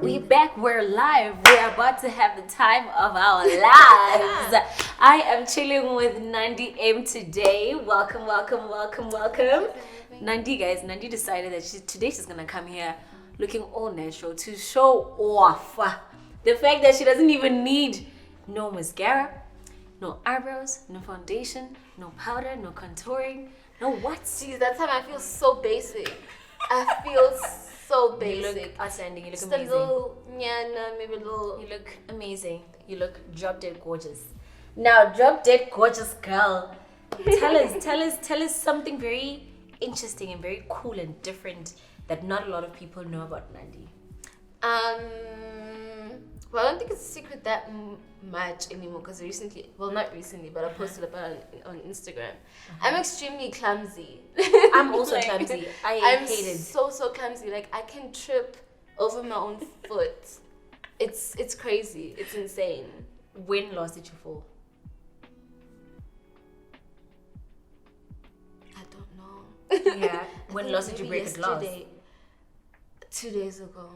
We back, we're live. We're about to have the time of our lives. I am chilling with Nandi M today. Welcome. Nandi, guys, Nandi decided that today she's gonna come here looking all natural to show off the fact that she doesn't even need no mascara, no eyebrows, no foundation, no powder, no contouring, no what? Jeez, that time I feel so basic. I feel so basic. You look outstanding. You look Just amazing. a little, maybe a little. You look amazing. You look drop dead gorgeous. Now, drop dead gorgeous girl. Tell us something very interesting and very cool and different that not a lot of people know about Nandi. Well, I don't think it's a secret that much anymore because not recently, but I posted about it on Instagram. I'm extremely clumsy. I'm also clumsy. I'm hate it. so clumsy. Like I can trip over my own foot. It's crazy. It's insane. When last did you fall? I don't know. Yeah. When last did you break a glass? 2 days ago.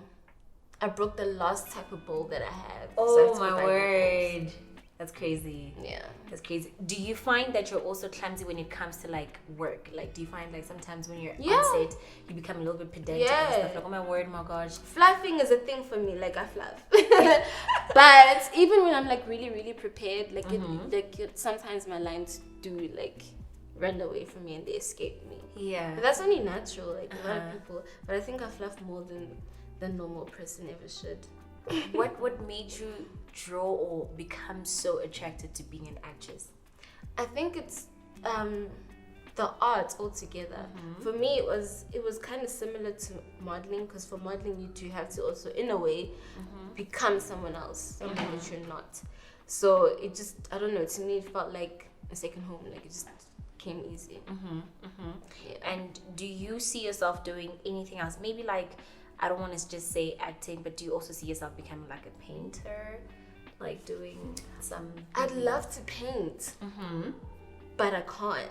I broke the last type of bowl that I have. Oh my word. That's crazy. Yeah. That's crazy. Do you find that you're also clumsy when it comes to like work? Like, do you find like sometimes when you're on set, you become a little bit pedantic and stuff? Like, oh my word, my gosh. Fluffing is a thing for me. Like, I fluff. But even when I'm like really, really prepared, like, sometimes my lines do like run away from me and they escape me. Yeah. But that's only natural. Like, a lot of people. But I think I fluff more than the normal person ever should. What made you draw or become so attracted to being an actress? I think it's the art altogether. For me, it was kind of similar to modeling because for modeling you do have to also, in a way, become someone else, something that you're not. So it just, I don't know. To me, it felt like a second home. Like it just came easy. Yeah. And do you see yourself doing anything else? Maybe like, I don't want to just say acting, but do you also see yourself becoming like a painter? Like doing some... I'd love to paint, but I can't.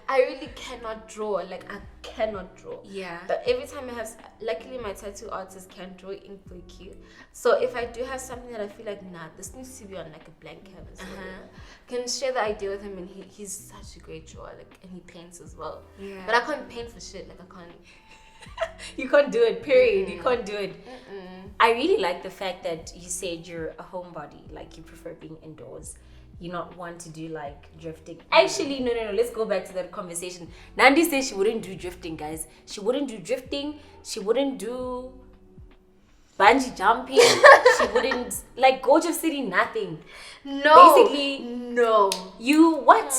I really cannot draw. Like, I cannot draw. Yeah. But every time I have... Luckily, my tattoo artist can draw ink for cute. So if I do have something that I feel like, nah, this needs to be on like a blank canvas. Can share the idea with him, and he's such a great drawer. Like, and he paints as well. Yeah. But I can't paint for shit. Like, I can't... You can't do it, period. You can't do it. I really like the fact that you said you're a homebody, like you prefer being indoors. You not want to do like drifting. Actually, no. Let's go back to that conversation. Nandi says she wouldn't do drifting, guys. She wouldn't do drifting. She wouldn't do bungee jumping. She wouldn't like go to city, nothing. No. Basically, no. You what?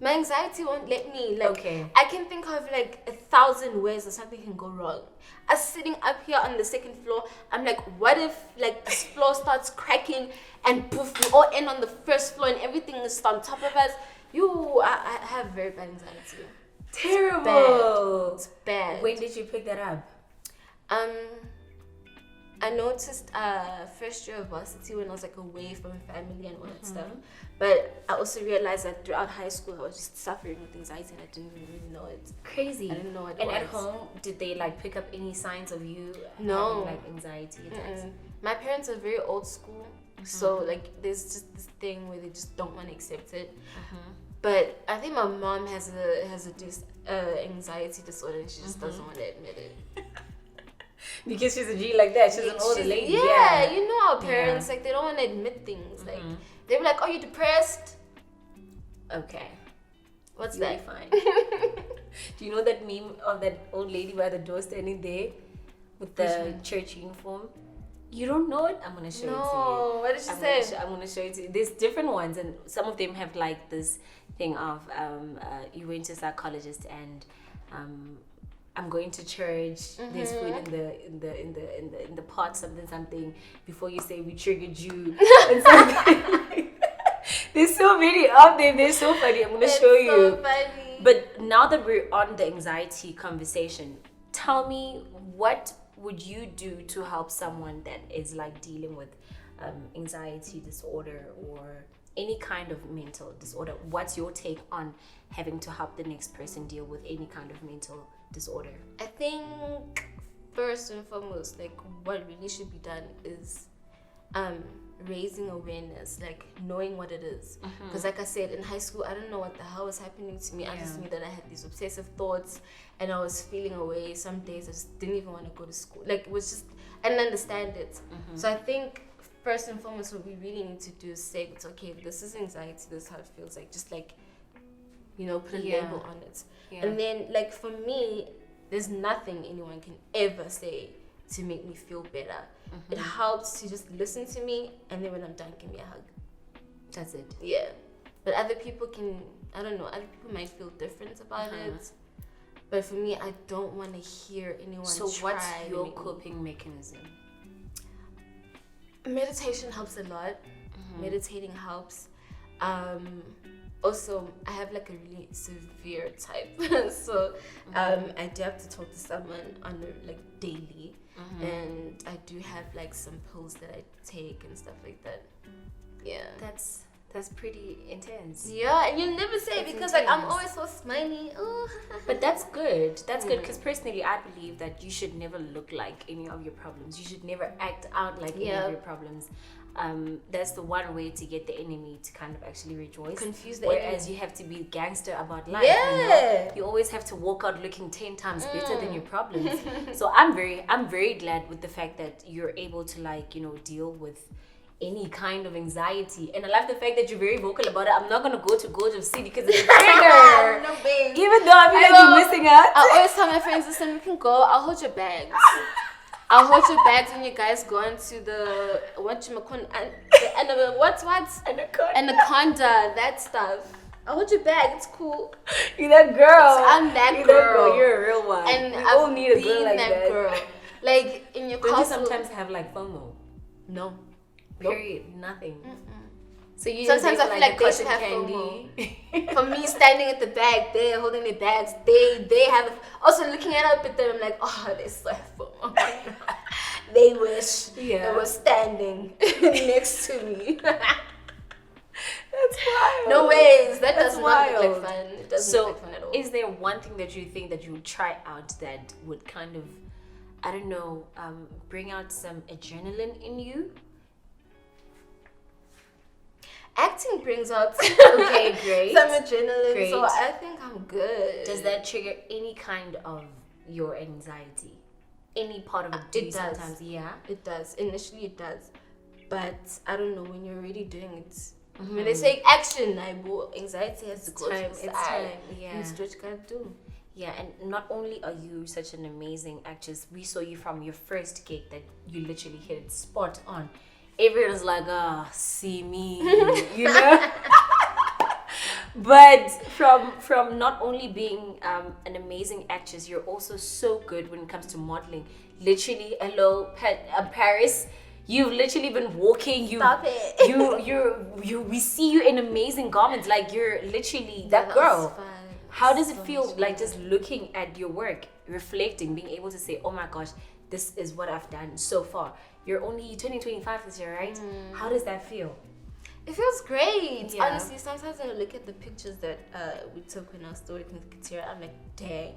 My anxiety won't let me. Like, Okay. I can think of like 1,000 ways that something can go wrong. Us sitting up here on the second floor, I'm like, what if like this floor starts cracking and poof, we all end on the first floor and everything is on top of us? I have very bad anxiety. Terrible. It's bad. When did you pick that up? I noticed first year of varsity when I was like away from family and all that stuff. But I also realized that throughout high school I was just suffering with anxiety and I didn't really know it. Crazy. I didn't know it. And at home, did they like pick up any signs of you No. having like anxiety attacks? My parents are very old school, so like there's just this thing where they just don't want to accept it. But I think my mom has a anxiety disorder and she just doesn't want to admit it. Because she's a G like that. She's an older lady. Yeah, you know our parents, like they don't want to admit things. Like they'll be like, "Oh, you depressed?" Okay. What's You'll that? be fine. Do you know that meme of that old lady by the door standing there with the church uniform? You don't know it? I'm gonna show it to you. No, what did she say? I'm gonna show it to you. There's different ones, and some of them have like this thing of you went to a psychologist and I'm going to church. There's food in the pot, something. Before you say we triggered you, and something. There's so many out there. They're so funny. I'm gonna show you. So funny. But now that we're on the anxiety conversation, tell me, what would you do to help someone that is like dealing with anxiety disorder or any kind of mental disorder, what's your take on having to help the next person deal with any kind of mental disorder? I think first and foremost, like what really should be done is raising awareness, like knowing what it is. Because like I said, in high school, I don't know what the hell was happening to me. I just knew that I had these obsessive thoughts and I was feeling away. Some days I just didn't even want to go to school. Like it was just, I didn't understand it. So I think first and foremost, what we really need to do is say, it's okay, this is anxiety, this is how it feels like. Just like, you know, put a label on it. And then like for me, there's nothing anyone can ever say to make me feel better. It helps to just listen to me, and then when I'm done, give me a hug. That's it. Yeah. But other people can, I don't know, other people might feel different about it. But for me, I don't want to hear anyone So try. what's your coping mechanism? Meditation helps a lot. Meditating helps. Also, I have like a really severe type, so I do have to talk to someone on a, like daily, and I do have like some pills that I take and stuff like that. Yeah, That's pretty intense. yeah, and you never say it because like I'm always so smiley. Oh. But that's good. That's good because personally, I believe that you should never look like any of your problems. You should never act out like any of your problems. That's the one way to get the enemy to kind of actually rejoice. Confuse the Whereas enemy. you have to be gangster about life. Yeah. You know? You always have to walk out looking 10 times better than your problems. So I'm very glad with the fact that you're able to like, you know, deal with any kind of anxiety. And I love the fact that you're very vocal about it. I'm not gonna go to Gorgeous City because it's a trigger. No, babe. Even though I feel like you're missing out. I always tell my friends, listen, we can go. I'll hold your bags. I'll hold your bags when you guys go into the anaconda, that stuff. I'll hold your bag. It's cool. You're that girl. I'm that You're girl. That girl. You're a real one. And we I've all need a girl been like that girl. Like in your Don't you castle. sometimes have like FOMO? No. Period. Nothing. So you Sometimes I feel like they should cotton have candy. For me, standing at the back, they're holding their bags. They have. Also looking up at them, I'm like, oh, they so have FOMO. They wish they were standing next to me. That's wild. No ways. That does not look like fun. It doesn't So, look like fun at all. is there one thing that you think that you would try out that would kind of, I don't know, bring out some adrenaline in you? Acting brings out Okay, great. some adrenaline, Great. so I think I'm good. Does that trigger any kind of your anxiety? Any part of it? It does. Sometimes, yeah. It does. Initially, it does, but I don't know when you're already doing it. When they say action, anxiety has to go to the side. It's time. Yeah. It's what you gotta do. Yeah, and not only are you such an amazing actress, we saw you from your first gig that you literally hit it spot on. Everyone's like, see me, you know? But from not only being an amazing actress, you're also so good when it comes to modeling. Literally, hello, Paris. You've literally been walking. Stop it. We see you in amazing garments. Like you're literally that girl. How does it feel like just looking at your work, reflecting, being able to say, oh my gosh, this is what I've done so far. You're only 25 this year, right? How does that feel? It feels great. Yeah. Honestly, sometimes when I look at the pictures that we took when I was still working with Katira, I'm like, dang,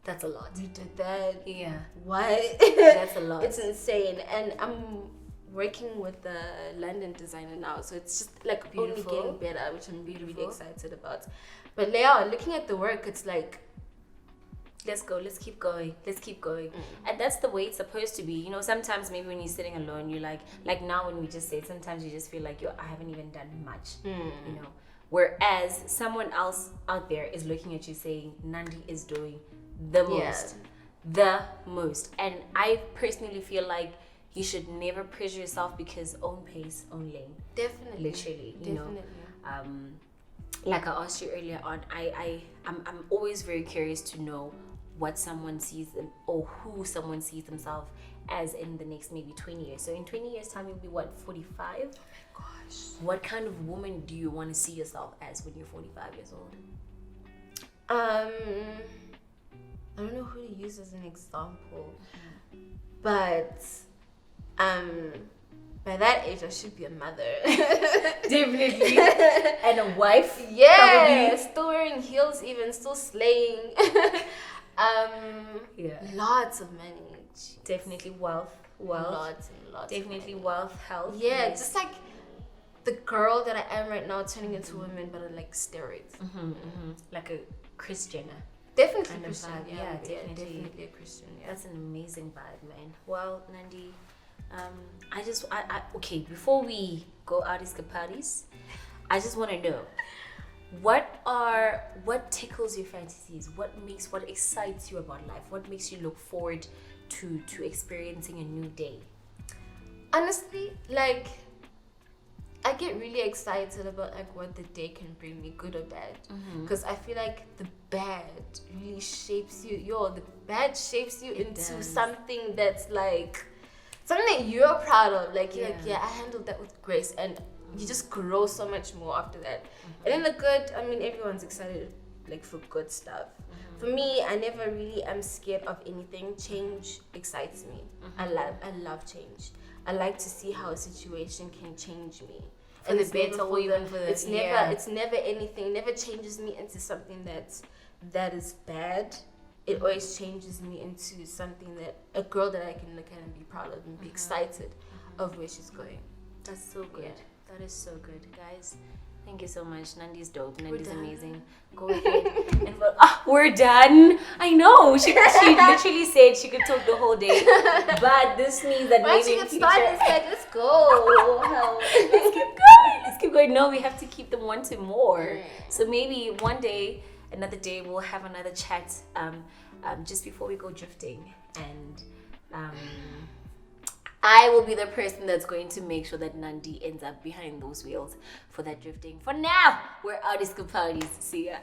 That's a lot. you did that. Yeah. What? That's a lot. It's insane. And I'm working with the London designer now, so it's just like Beautiful. only getting better, which I'm really, really Beautiful. excited about. But yeah, looking at the work, it's like, let's go, let's keep going. And that's the way it's supposed to be. You know, sometimes maybe when you're sitting alone, you're like now when we just said, sometimes you just feel like, I haven't even done much, you know. Whereas someone else out there is looking at you saying, Nandi is doing the most. And I personally feel like you should never pressure yourself because own pace, own lane. Definitely. Literally, you know. Like I asked you earlier on, I'm always very curious to know what someone sees them or who someone sees themselves as in the next maybe 20 years. So in 20 years time, you'll be what, 45? Oh my gosh. What kind of woman do you want to see yourself as when you're 45 years old? I don't know who to use as an example, but by that age I should be a mother. Definitely. And a wife. Yeah, probably. still wearing heels, even still slaying. Yeah. Lots of money. Definitely wealth. Lots and lots. Definitely of money. wealth, health. Yeah, Yes. just like the girl that I am right now, turning into women, but on like steroids. Like a Christian. Definitely Kind of Christian. vibe. Yeah, Yeah, definitely. definitely. A Christian. Yeah. That's an amazing vibe, man. Well, Nandi, okay, before we go out escapades, I just want to know, what tickles your fantasies? What excites you about life? What makes you look forward to experiencing a new day? Honestly, like, I get really excited about like what the day can bring me, good or bad, because I feel like the bad really shapes you. The bad shapes you into does. something that's like something that you're proud of. Like you're like, Yeah. yeah, I handled that with grace, and you just grow so much more after that. And then the good, I mean, everyone's excited like for good stuff. For me, I never really am scared of anything. Change excites me. I love change. I like to see how a situation can change me. For the better or even for the it's never anything, never changes me into something that is bad. It always changes me into something that a girl that I can look at and be proud of and be excited of where she's going. That's so good. Yeah. That is so good, guys. Thank you so much. Nandi's dope. Nandi's done. amazing. Go ahead and we're done. I know. She literally said she could talk the whole day, but this means that Once maybe you in get future, started, said, let's go. let's keep going. Let's keep going. No, we have to keep them wanting more. So maybe one day, another day, we'll have another chat. Just before we go drifting, and I will be the person that's going to make sure that Nandi ends up behind those wheels for that drifting. For now, we're out of parties. See ya.